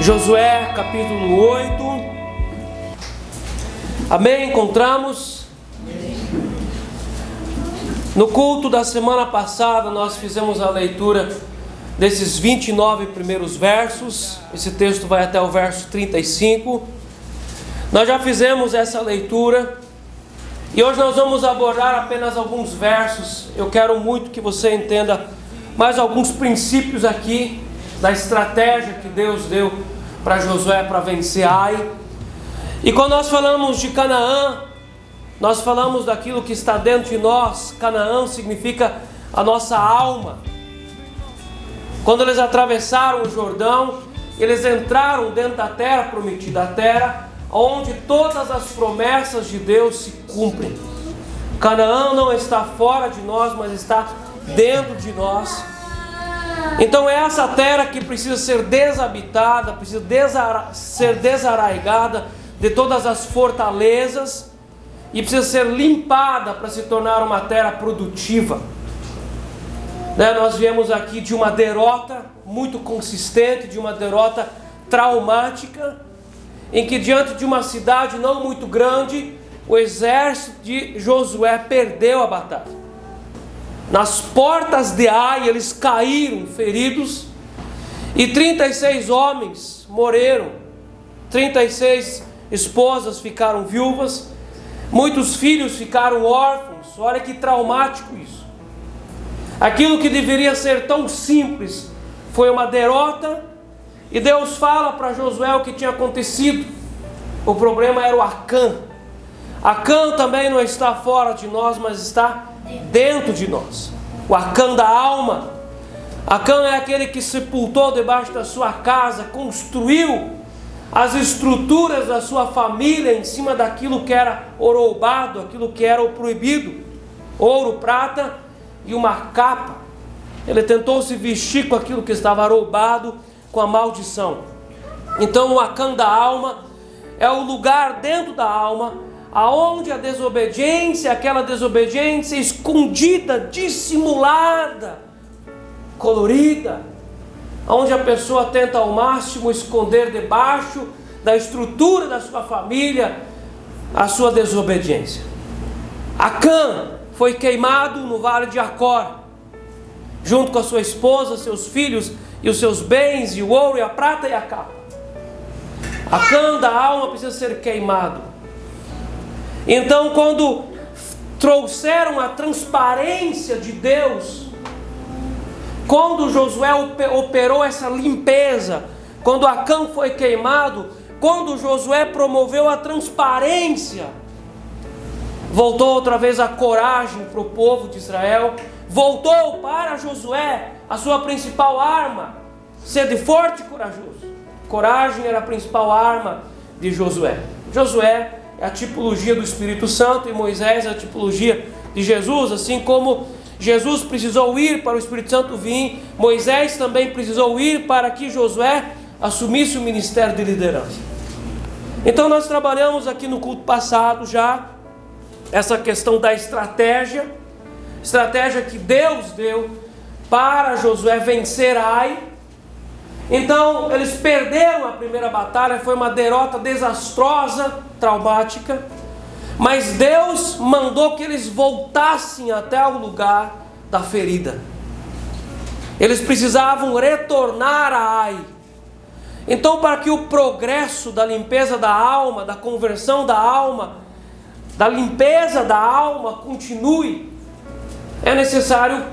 Josué capítulo 8. Amém? Encontramos? No culto da semana passada nós fizemos a leitura desses 29 primeiros versos. Esse texto vai até o verso 35. Nós já fizemos essa leitura e hoje nós vamos abordar apenas alguns versos. Eu quero muito que você entenda mais alguns princípios aqui da estratégia que Deus deu para Josué para vencer Ai. E quando nós falamos de Canaã, nós falamos daquilo que está dentro de nós. Canaã significa a nossa alma. Quando eles atravessaram o Jordão, eles entraram dentro da terra prometida, a terra onde todas as promessas de Deus se cumprem. Canaã não está fora de nós, mas está dentro de nós. Então é essa terra que precisa ser desabitada, precisa ser desarraigada de todas as fortalezas e precisa ser limpada para se tornar uma terra produtiva. Nós viemos aqui de uma derrota muito consistente, de uma derrota traumática, em que diante de uma cidade não muito grande, o exército de Josué perdeu a batalha. Nas portas de Ai eles caíram feridos e 36 homens morreram, 36 esposas ficaram viúvas, muitos filhos ficaram órfãos. Olha que traumático isso. Aquilo que deveria ser tão simples foi uma derrota, e Deus fala para Josué o que tinha acontecido. O problema era o Acã. Acã também não está fora de nós, mas está dentro de nós. O Acã da alma. Acã é aquele que sepultou debaixo da sua casa, construiu as estruturas da sua família em cima daquilo que era roubado, aquilo que era o proibido, ouro, prata e uma capa. Ele tentou se vestir com aquilo que estava roubado, com a maldição. Então o Acã da alma é o lugar dentro da alma aonde a desobediência, aquela desobediência escondida, dissimulada, colorida, onde a pessoa tenta ao máximo esconder debaixo da estrutura da sua família a sua desobediência. Acã foi queimado no vale de Acor, junto com a sua esposa, seus filhos e os seus bens, e o ouro, e a prata e a capa. Acã da alma precisa ser queimado. Então, quando trouxeram a transparência de Deus, quando Josué operou essa limpeza, quando Acã foi queimado, quando Josué promoveu a transparência, voltou outra vez a coragem para o povo de Israel, voltou para Josué a sua principal arma: sede forte e corajoso. Coragem era a principal arma de Josué. Josué é a tipologia do Espírito Santo e Moisés é a tipologia de Jesus. Assim como Jesus precisou ir para o Espírito Santo vir, Moisés também precisou ir para que Josué assumisse o ministério de liderança. Então nós trabalhamos aqui no culto passado já essa questão da estratégia que Deus deu para Josué vencer Ai. Então eles perderam a primeira batalha, foi uma derrota desastrosa, traumática, mas Deus mandou que eles voltassem até o lugar da ferida. Eles precisavam retornar a Ai. Então, para que o progresso da limpeza da alma, da conversão da alma, da limpeza da alma continue, é necessário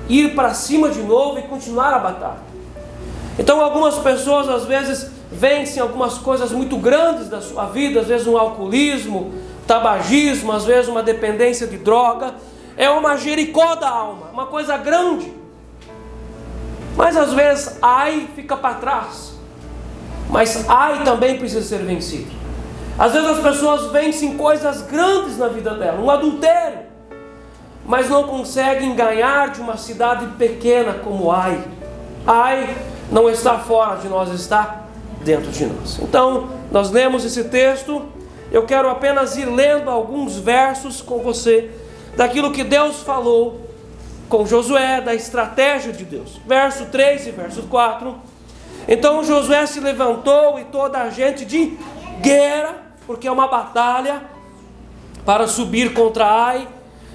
ir para cima de novo e continuar a batalha. Então algumas pessoas às vezes vencem algumas coisas muito grandes da sua vida, às vezes um alcoolismo, tabagismo, às vezes uma dependência de droga. É uma Jericó da alma, uma coisa grande. Mas às vezes Ai fica para trás. Mas Ai também precisa ser vencido. Às vezes as pessoas vencem coisas grandes na vida dela, um adultério, mas não conseguem ganhar de uma cidade pequena como Ai. Ai não está fora de nós, está dentro de nós. Então, nós lemos esse texto. Eu quero apenas ir lendo alguns versos com você, daquilo que Deus falou com Josué, da estratégia de Deus. Verso 3 e verso 4. Então Josué se levantou e toda a gente de guerra, porque é uma batalha, para subir contra Ai.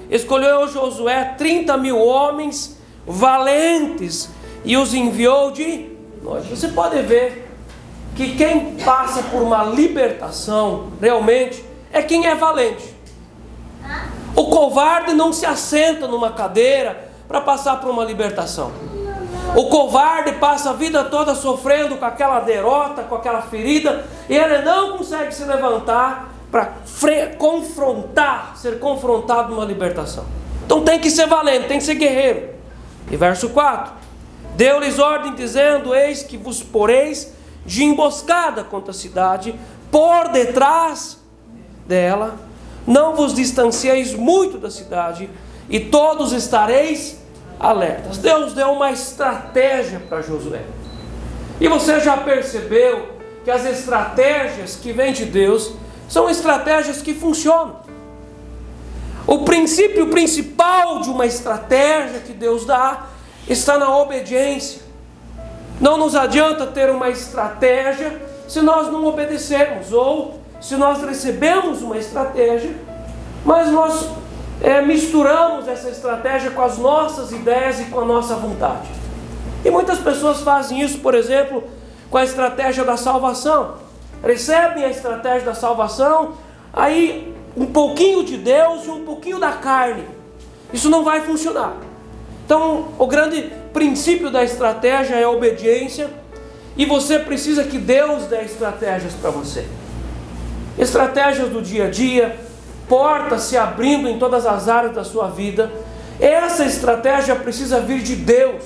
Escolheu Josué 30.000 homens valentes e os enviou de noite. Você pode ver que quem passa por uma libertação realmente é quem é valente. O covarde não se assenta numa cadeira para passar por uma libertação. O covarde passa a vida toda sofrendo com aquela derrota, com aquela ferida, e ele não consegue se levantar para confrontar, ser confrontado numa libertação. Então tem que ser valente, tem que ser guerreiro. E verso 4: deu-lhes ordem dizendo: eis que vos poreis de emboscada contra a cidade, por detrás dela, não vos distancieis muito da cidade, e todos estareis alertas. Deus deu uma estratégia para Josué. E você já percebeu que as estratégias que vêm de Deus são estratégias que funcionam. O princípio principal de uma estratégia que Deus dá está na obediência. Não nos adianta ter uma estratégia se nós não obedecermos, ou se nós recebemos uma estratégia, mas nós misturamos essa estratégia com as nossas ideias e com a nossa vontade. E muitas pessoas fazem isso, por exemplo, com a estratégia da salvação. Recebem a estratégia da salvação, aí um pouquinho de Deus e um pouquinho da carne. Isso não vai funcionar. Então, o grande princípio da estratégia é a obediência, e você precisa que Deus dê estratégias para você. Estratégias do dia a dia, portas se abrindo em todas as áreas da sua vida. Essa estratégia precisa vir de Deus.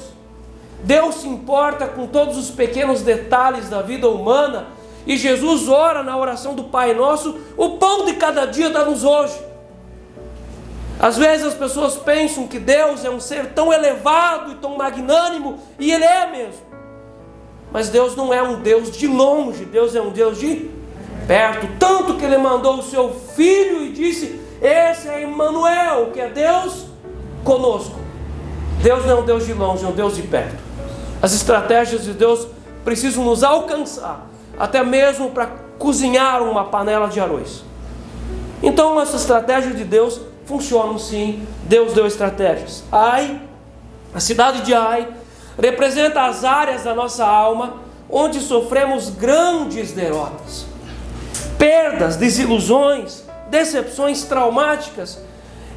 Deus se importa com todos os pequenos detalhes da vida humana, e Jesus ora na oração do Pai Nosso: o pão de cada dia dá-nos hoje. Às vezes as pessoas pensam que Deus é um ser tão elevado e tão magnânimo, e Ele é mesmo. Mas Deus não é um Deus de longe, Deus é um Deus de perto. Tanto que Ele mandou o seu Filho e disse: esse é Emmanuel, que é Deus conosco. Deus não é um Deus de longe, é um Deus de perto. As estratégias de Deus precisam nos alcançar, até mesmo para cozinhar uma panela de arroz. Então essa estratégia de Deus funcionam sim. Deus deu estratégias. Ai, a cidade de Ai, representa as áreas da nossa alma onde sofremos grandes derrotas, perdas, desilusões, decepções traumáticas,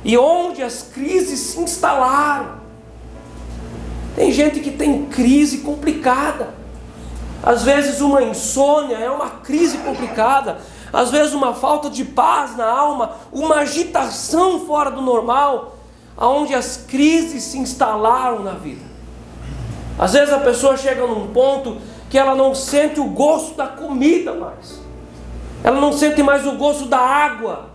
e onde as crises se instalaram. Tem gente que tem crise complicada. Às vezes uma insônia é uma crise complicada. Às vezes uma falta de paz na alma, uma agitação fora do normal, onde as crises se instalaram na vida. Às vezes a pessoa chega num ponto que ela não sente o gosto da comida mais. Ela não sente mais o gosto da água.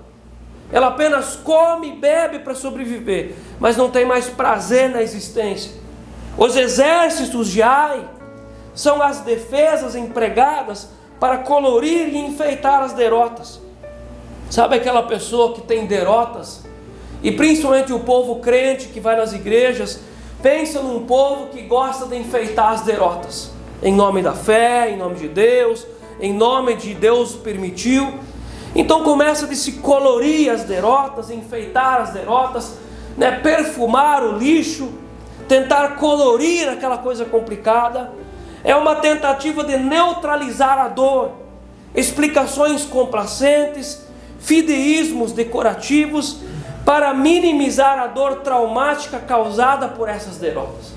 Ela apenas come e bebe para sobreviver, mas não tem mais prazer na existência. Os exércitos de Ai são as defesas empregadas para colorir e enfeitar as derrotas. Sabe aquela pessoa que tem derrotas? E principalmente o povo crente que vai nas igrejas, pensa num povo que gosta de enfeitar as derrotas. Em nome da fé, em nome de Deus, em nome de Deus permitiu. Então começa de se colorir as derrotas, enfeitar as derrotas, perfumar o lixo, tentar colorir aquela coisa complicada. É uma tentativa de neutralizar a dor, explicações complacentes, fideísmos decorativos, para minimizar a dor traumática causada por essas derrotas.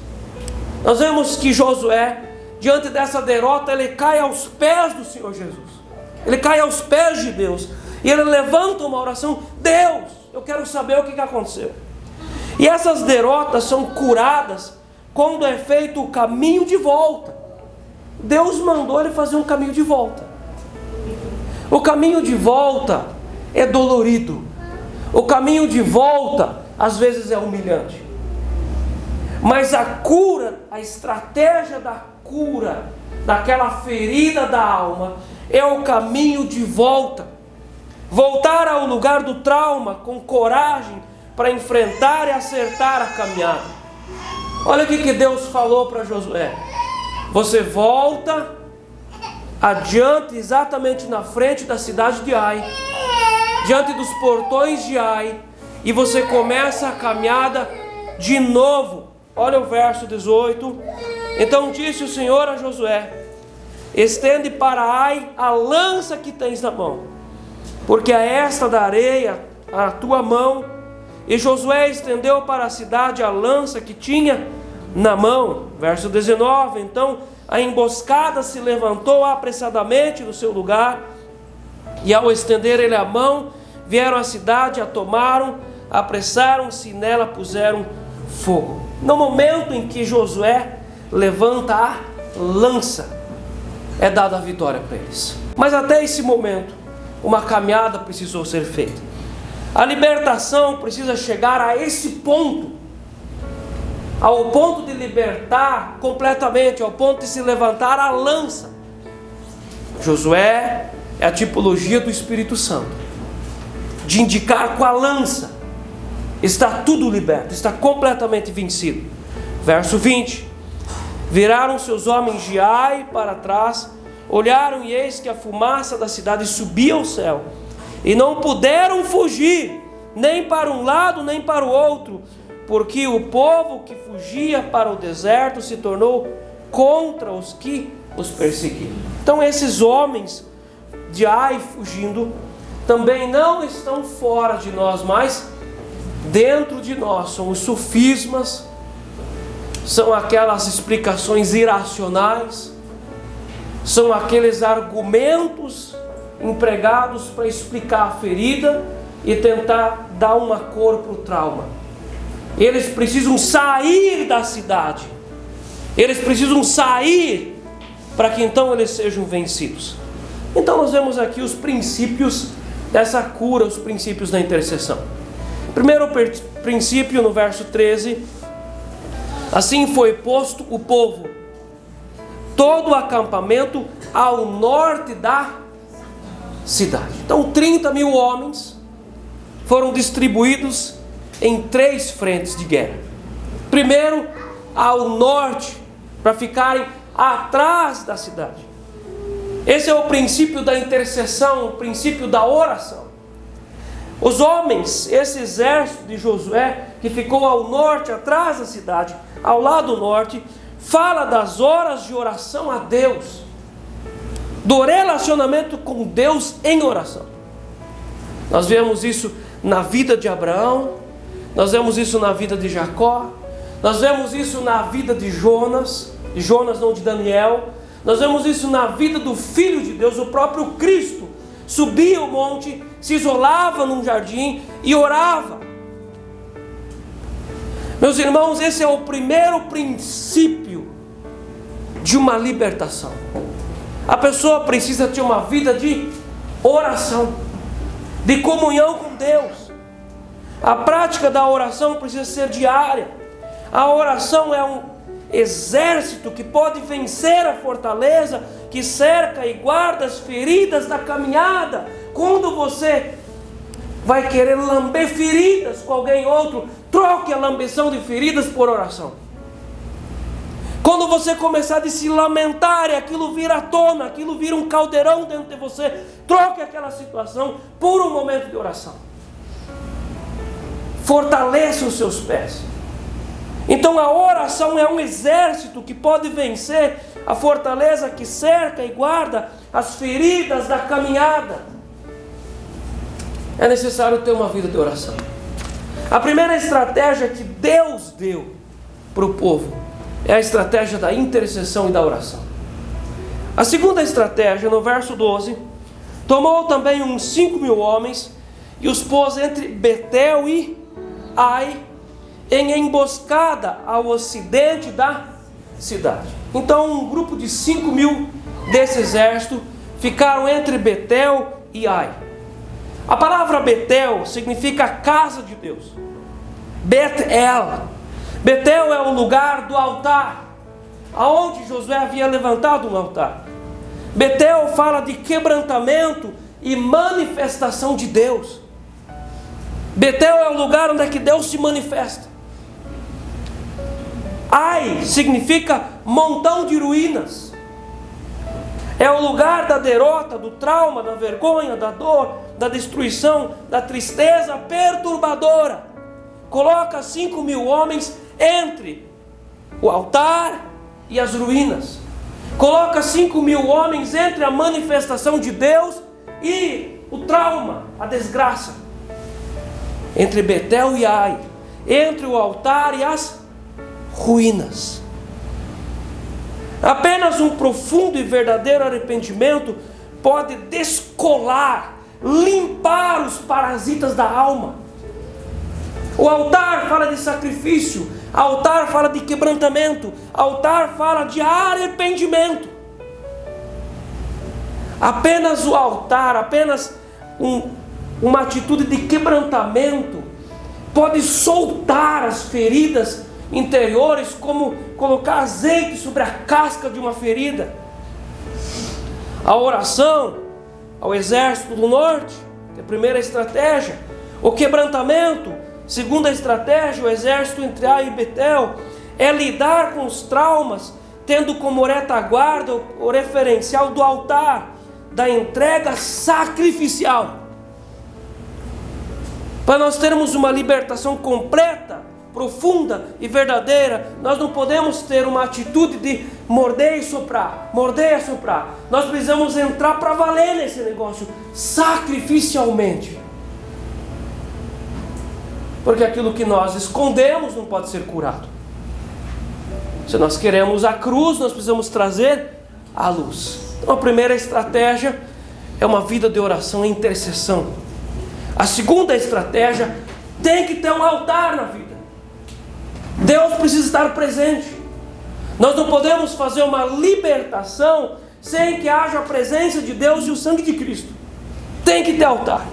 Nós vemos que Josué, diante dessa derrota, ele cai aos pés do Senhor Jesus. Ele cai aos pés de Deus, e ele levanta uma oração: Deus, eu quero saber o que aconteceu. E essas derrotas são curadas quando é feito o caminho de volta. Deus mandou ele fazer um caminho de volta. O caminho de volta é dolorido. O caminho de volta às vezes é humilhante. Mas a cura, a estratégia da cura daquela ferida da alma é o caminho de volta. Voltar ao lugar do trauma com coragem para enfrentar e acertar a caminhada. Olha o que Deus falou para Josué. Você volta adiante, exatamente na frente da cidade de Ai, diante dos portões de Ai, e você começa a caminhada de novo. Olha o verso 18. Então disse o Senhor a Josué: estende para Ai a lança que tens na mão, porque a esta darei a tua mão. E Josué estendeu para a cidade a lança que tinha na mão. Verso 19. Então a emboscada se levantou apressadamente do seu lugar, e ao estender ele a mão, vieram à cidade, a tomaram, apressaram-se e nela puseram fogo. No momento em que Josué levanta a lança, é dada a vitória para eles. Mas até esse momento, uma caminhada precisou ser feita. A libertação precisa chegar a esse ponto, ao ponto de libertar completamente, ao ponto de se levantar a lança. Josué é a tipologia do Espírito Santo, de indicar com a lança: está tudo liberto, está completamente vencido. Verso 20. Viraram seus homens de Ai para trás, olharam e eis que a fumaça da cidade subia ao céu, e não puderam fugir, nem para um lado nem para o outro, porque o povo que fugia para o deserto se tornou contra os que os perseguiam. Então esses homens de Ai fugindo também não estão fora de nós, mas dentro de nós. São os sofismas, são aquelas explicações iracionais, são aqueles argumentos empregados para explicar a ferida e tentar dar uma cor para o trauma. Eles precisam sair da cidade, eles precisam sair para que então eles sejam vencidos. Então nós vemos aqui os princípios dessa cura, os princípios da intercessão. Primeiro princípio, no verso 13: assim foi posto o povo, todo o acampamento ao norte da cidade. Então 30.000 homens foram distribuídos em 3 frentes de guerra. Primeiro, ao norte, para ficarem atrás da cidade. Esse é o princípio da intercessão, o princípio da oração. Os homens, esse exército de Josué, que ficou ao norte, atrás da cidade, ao lado norte, fala das horas de oração a Deus, do relacionamento com Deus em oração. Nós vemos isso na vida de Abraão, nós vemos isso na vida de Jacó, nós vemos isso na vida de Jonas não, de Daniel. Nós vemos isso na vida do Filho de Deus, o próprio Cristo. Subia o monte, se isolava num jardim e orava. Meus irmãos, esse é o primeiro princípio de uma libertação. A pessoa precisa ter uma vida de oração, de comunhão com Deus. A prática da oração precisa ser diária. A oração é um exército que pode vencer a fortaleza que cerca e guarda as feridas da caminhada. Quando você vai querer lamber feridas com alguém outro, troque a lambeção de feridas por oração. Quando você começar a se lamentar e aquilo vir à tona, aquilo vira um caldeirão dentro de você, troque aquela situação por um momento de oração. Fortaleça os seus pés. Então a oração é um exército que pode vencer a fortaleza que cerca e guarda as feridas da caminhada. É necessário ter uma vida de oração. A primeira estratégia que Deus deu para o povo é a estratégia da intercessão e da oração. A segunda estratégia, no verso 12: tomou também uns 5.000 homens e os pôs entre Betel e Ai, em emboscada ao ocidente da cidade. Então um grupo de 5.000 desse exército ficaram entre Betel e Ai. A palavra Betel significa casa de Deus. Bet-El. Betel é o lugar do altar, aonde Josué havia levantado um altar. Betel fala de quebrantamento e manifestação de Deus. Betel é o lugar onde é que Deus se manifesta. Ai significa montão de ruínas. É o lugar da derrota, do trauma, da vergonha, da dor, da destruição, da tristeza perturbadora. Coloca 5.000 homens entre o altar e as ruínas. Coloca 5.000 homens entre a manifestação de Deus e o trauma, a desgraça. Entre Betel e Ai, entre o altar e as ruínas. Apenas um profundo e verdadeiro arrependimento pode descolar, limpar os parasitas da alma. O altar fala de sacrifício, o altar fala de quebrantamento, o altar fala de arrependimento. Apenas o altar, apenas uma atitude de quebrantamento pode soltar as feridas interiores, como colocar azeite sobre a casca de uma ferida. A oração ao exército do norte, que é a primeira estratégia. O quebrantamento, segunda estratégia, o exército entre Ai e Betel, é lidar com os traumas, tendo como retaguarda o referencial do altar, da entrega sacrificial. Para nós termos uma libertação completa, profunda e verdadeira, nós não podemos ter uma atitude de morder e soprar, morder e soprar. Nós precisamos entrar para valer nesse negócio, sacrificialmente. Porque aquilo que nós escondemos não pode ser curado. Se nós queremos a cruz, nós precisamos trazer a luz. Então a primeira estratégia é uma vida de oração e intercessão. A segunda estratégia, tem que ter um altar na vida. Deus precisa estar presente. Nós não podemos fazer uma libertação sem que haja a presença de Deus e o sangue de Cristo. Tem que ter altar.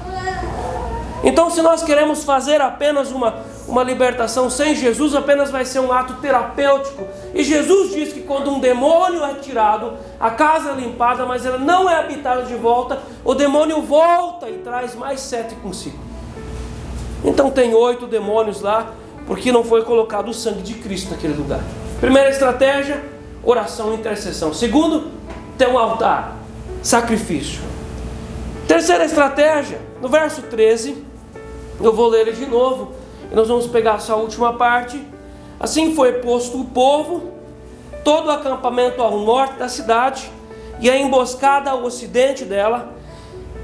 Então, se nós queremos fazer apenas uma libertação sem Jesus, apenas vai ser um ato terapêutico. E Jesus diz que quando um demônio é tirado, a casa é limpada, mas ela não é habitada de volta, o demônio volta e traz mais 7 consigo. Então tem 8 demônios lá, porque não foi colocado o sangue de Cristo naquele lugar. Primeira estratégia, oração e intercessão. Segundo, ter um altar, sacrifício. Terceira estratégia, no verso 13, eu vou ler ele de novo, e nós vamos pegar essa última parte. Assim foi posto o povo, todo o acampamento ao norte da cidade, e a emboscada ao ocidente dela,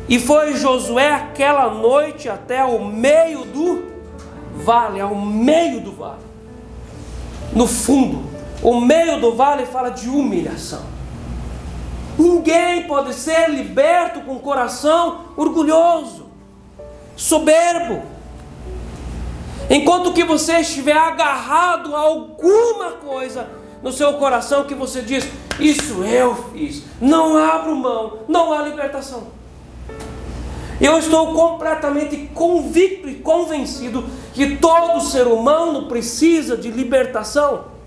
e foi Josué aquela noite até o meio do vale, ao meio do vale. No fundo, o meio do vale fala de humilhação. Ninguém pode ser liberto com o coração orgulhoso, soberbo. Enquanto que você estiver agarrado a alguma coisa no seu coração que você diz, isso eu fiz, não abro mão, não há libertação. Eu estou completamente convicto e convencido que todo ser humano precisa de libertação.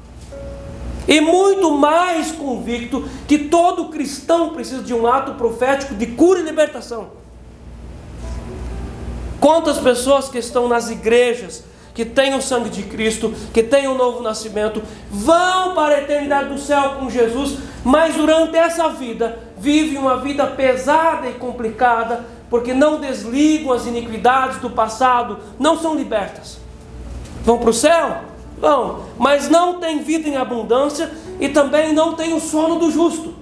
E muito mais convicto que todo cristão precisa de um ato profético de cura e libertação. Quantas pessoas que estão nas igrejas, que têm o sangue de Cristo, que têm o novo nascimento, vão para a eternidade do céu com Jesus, mas durante essa vida, vivem uma vida pesada e complicada, porque não desligam as iniquidades do passado, não são libertas. Vão para o céu? Vão, mas não têm vida em abundância e também não têm o sono do justo.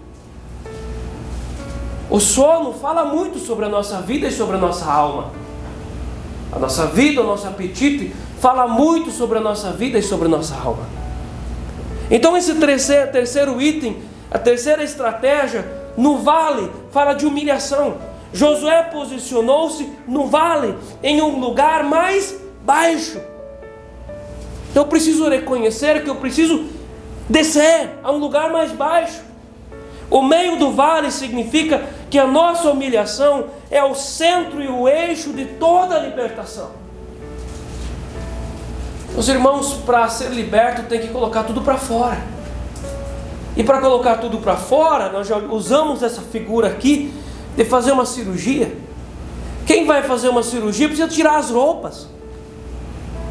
O sono fala muito sobre a nossa vida e sobre a nossa alma. A nossa vida, o nosso apetite, fala muito sobre a nossa vida e sobre a nossa alma. Então esse terceiro item, a terceira estratégia, no vale, fala de humilhação. Josué posicionou-se no vale, em um lugar mais baixo. Eu preciso reconhecer que eu preciso descer a um lugar mais baixo. O meio do vale significa que a nossa humilhação é o centro e o eixo de toda a libertação. Os irmãos, para ser liberto, tem que colocar tudo para fora. E para colocar tudo para fora, nós já usamos essa figura aqui de fazer uma cirurgia. Quem vai fazer uma cirurgia precisa tirar as roupas.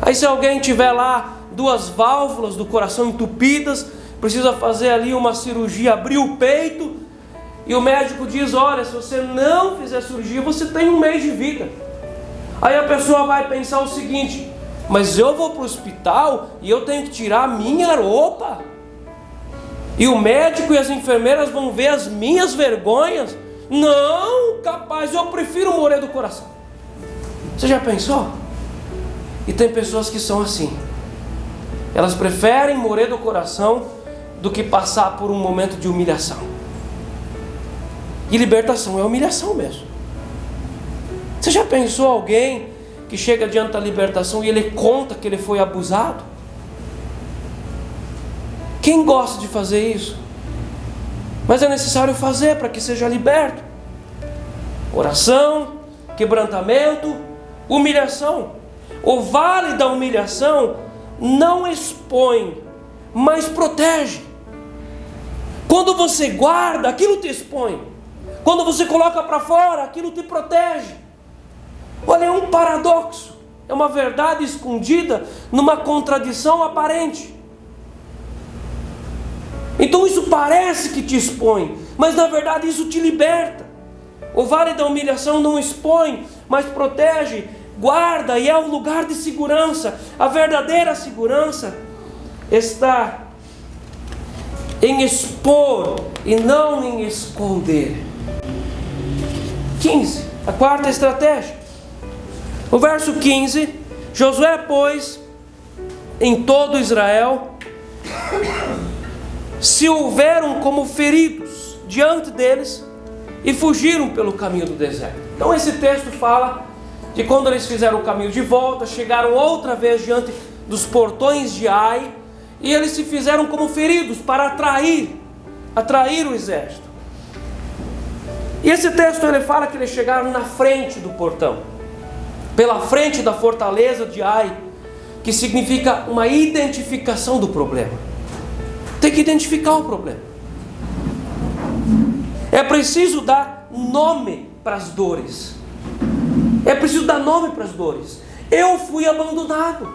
Aí se alguém tiver lá 2 válvulas do coração entupidas, precisa fazer ali uma cirurgia, abrir o peito, e o médico diz: olha, se você não fizer cirurgia, você tem 1 mês de vida. Aí a pessoa vai pensar o seguinte: mas eu vou para o hospital e eu tenho que tirar a minha roupa, e o médico e as enfermeiras vão ver as minhas vergonhas? Não, capaz, eu prefiro morrer do coração. Você já pensou? E tem pessoas que são assim. Elas preferem morrer do coração do que passar por um momento de humilhação. E libertação é humilhação mesmo. Você já pensou alguém que chega diante da libertação e ele conta que ele foi abusado? Quem gosta de fazer isso? Mas é necessário fazer para que seja liberto. Oração, quebrantamento, humilhação. O vale da humilhação não expõe, mas protege. Quando você guarda, aquilo te expõe. Quando você coloca para fora, aquilo te protege. Olha, é um paradoxo. É uma verdade escondida numa contradição aparente. Então isso parece que te expõe, mas na verdade isso te liberta. O vale da humilhação não expõe, mas protege, guarda, e é um lugar de segurança. A verdadeira segurança está em expor e não em esconder. 15, a quarta estratégia. O verso 15: Josué, pois, em todo Israel se houveram como feridos diante deles e fugiram pelo caminho do deserto. Então esse texto fala de quando eles fizeram o caminho de volta, chegaram outra vez diante dos portões de Ai, e eles se fizeram como feridos para atrair o exército. E esse texto ele fala que eles chegaram na frente do portão, pela frente da fortaleza de Ai, que significa uma identificação do problema. Tem que identificar o problema. É preciso dar nome para as dores. É preciso dar nome para as dores. Eu fui abandonado.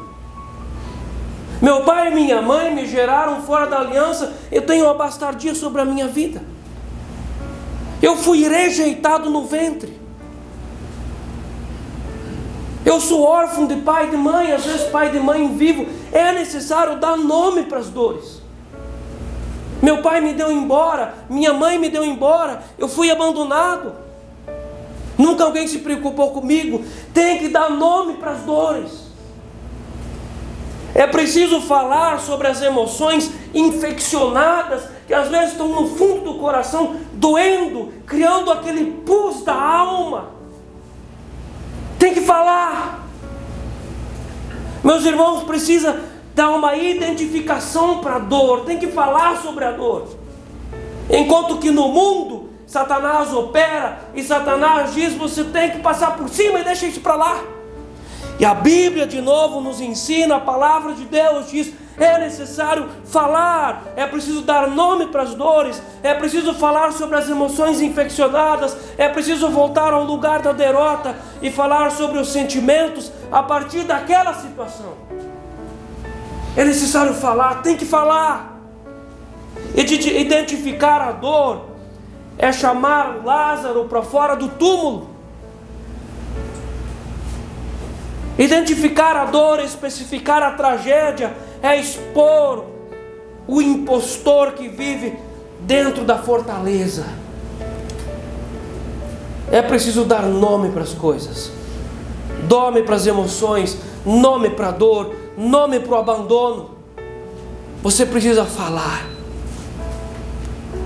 Meu pai e minha mãe me geraram fora da aliança. Eu tenho uma bastardia sobre a minha vida. Eu fui rejeitado no ventre. Eu sou órfão de pai e de mãe, às vezes pai e de mãe vivo. É necessário dar nome para as dores. Meu pai me deu embora, minha mãe me deu embora, eu fui abandonado. Nunca alguém se preocupou comigo. Tem que dar nome para as dores. É preciso falar sobre as emoções infeccionadas, que às vezes estão no fundo do coração, doendo, criando aquele pus da alma. Tem que falar. Meus irmãos, precisa dar uma identificação para a dor. Tem que falar sobre a dor. Enquanto que no mundo Satanás opera e Satanás diz: você tem que passar por cima e deixa isso para lá. E a Bíblia de novo nos ensina, a palavra de Deus diz: é necessário falar, é preciso dar nome para as dores, é preciso falar sobre as emoções infeccionadas, é preciso voltar ao lugar da derrota e falar sobre os sentimentos a partir daquela situação. É necessário falar, tem que falar. E de identificar a dor é chamar Lázaro para fora do túmulo. Identificar a dor, especificar a tragédia, é expor o impostor que vive dentro da fortaleza. É preciso dar nome para as coisas, nome para as emoções, nome para a dor, nome para o abandono. Você precisa falar.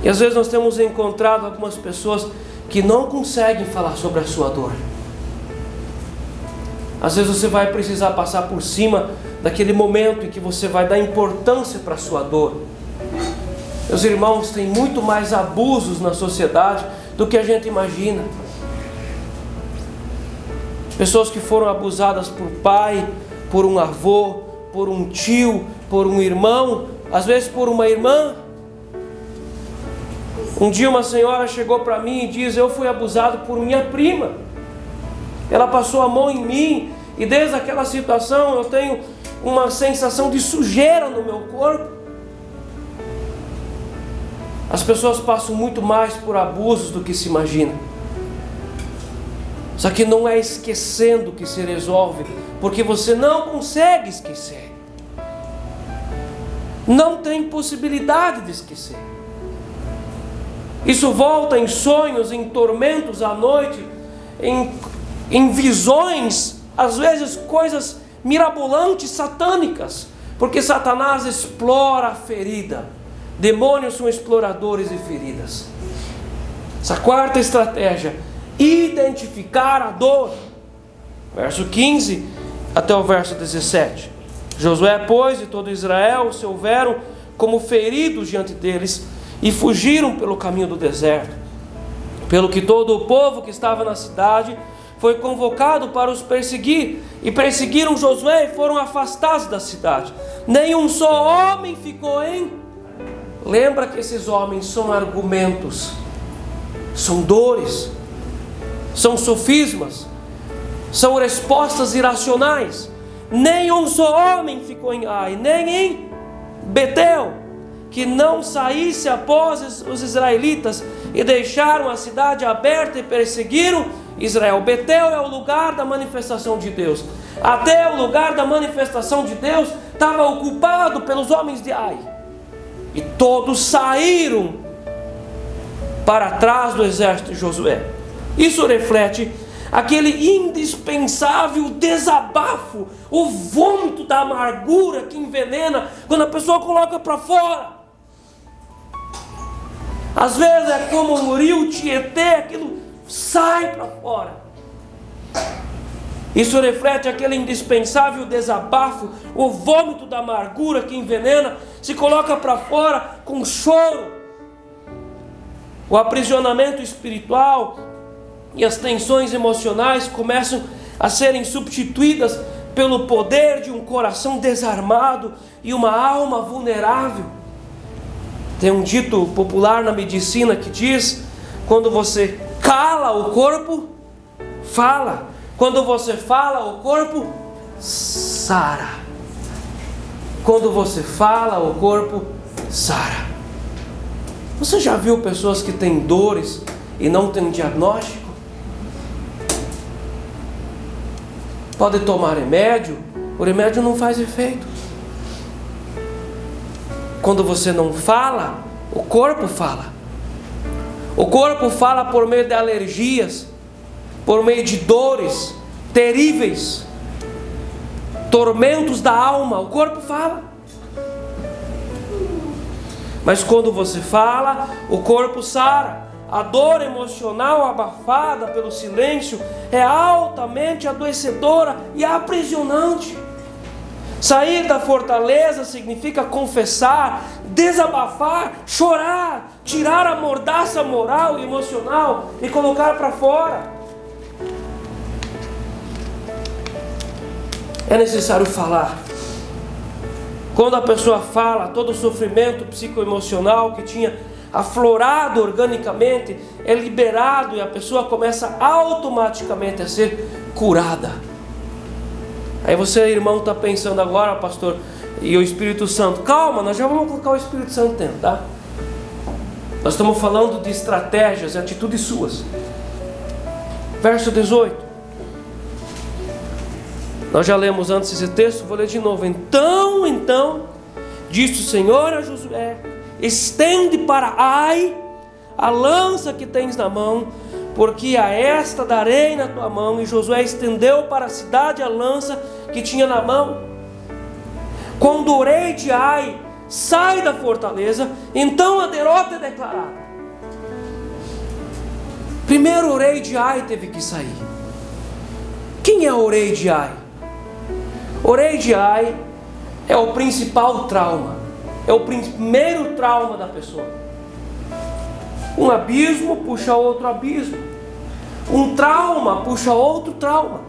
E às vezes nós temos encontrado algumas pessoas que não conseguem falar sobre a sua dor. Às vezes você vai precisar passar por cima daquele momento em que você vai dar importância para a sua dor. Meus irmãos, tem muito mais abusos na sociedade do que a gente imagina. Pessoas que foram abusadas por pai, por um avô, por um tio, por um irmão, às vezes por uma irmã. Um dia uma senhora chegou para mim e diz: eu fui abusado por minha prima. Ela passou a mão em mim e desde aquela situação eu tenho uma sensação de sujeira no meu corpo. As pessoas passam muito mais por abusos do que se imagina. Só que não é esquecendo que se resolve, porque você não consegue esquecer. Não tem possibilidade de esquecer. Isso volta em sonhos, em tormentos à noite, em visões, às vezes coisas mirabolantes, satânicas, porque Satanás explora a ferida. Demônios são exploradores de feridas. Essa quarta estratégia: identificar a dor. Verso 15 até o verso 17. Josué, pois, e todo Israel se houveram como feridos diante deles, e fugiram pelo caminho do deserto. Pelo que todo o povo que estava na cidade foi convocado para os perseguir, e perseguiram Josué e foram afastados da cidade. Nenhum só homem ficou em... Lembra que esses homens são argumentos, são dores, são sofismas, são respostas irracionais. Nenhum só homem ficou em Ai, nem em Betel, que não saísse após os israelitas, e deixaram a cidade aberta e perseguiram Israel. Betel é o lugar da manifestação de Deus. Até o lugar da manifestação de Deus estava ocupado pelos homens de Ai, e todos saíram para trás do exército de Josué. Isso reflete aquele indispensável desabafo, o vômito da amargura que envenena quando a pessoa coloca para fora. Às vezes é como um rio Tietê, aquilo sai para fora. Isso reflete aquele indispensável desabafo, o vômito da amargura que envenena, se coloca para fora com choro. O aprisionamento espiritual e as tensões emocionais começam a serem substituídas pelo poder de um coração desarmado e uma alma vulnerável. Tem um dito popular na medicina que diz: quando você cala, o corpo fala. Quando você fala, o corpo sara. Quando você fala, o corpo sara. Você já viu pessoas que têm dores e não têm diagnóstico? Pode tomar remédio, o remédio não faz efeito. Quando você não fala, o corpo fala. O corpo fala por meio de alergias, por meio de dores terríveis, tormentos da alma. O corpo fala. Mas quando você fala, o corpo sara. A dor emocional abafada pelo silêncio é altamente adoecedora e aprisionante. Sair da fortaleza significa confessar, desabafar, chorar, tirar a mordaça moral e emocional e colocar para fora. É necessário falar. Quando a pessoa fala, todo o sofrimento psicoemocional que tinha aflorado organicamente é liberado, e a pessoa começa automaticamente a ser curada. Aí você, irmão, está pensando agora, pastor, e o Espírito Santo? Calma, nós já vamos colocar o Espírito Santo dentro, tá? Nós estamos falando de estratégias e atitudes suas. Verso 18. Nós já lemos antes esse texto, vou ler de novo. Então, disse o Senhor a Josué: estende para Ai a lança que tens na mão, porque a esta darei na tua mão. E Josué estendeu para a cidade a lança que tinha na mão. Quando o rei de Ai sai da fortaleza, então a derrota é declarada. Primeiro o rei de Ai teve que sair. Quem é o rei de Ai? O rei de Ai é o principal trauma, é o primeiro trauma da pessoa. Um abismo puxa outro abismo, um trauma puxa outro trauma.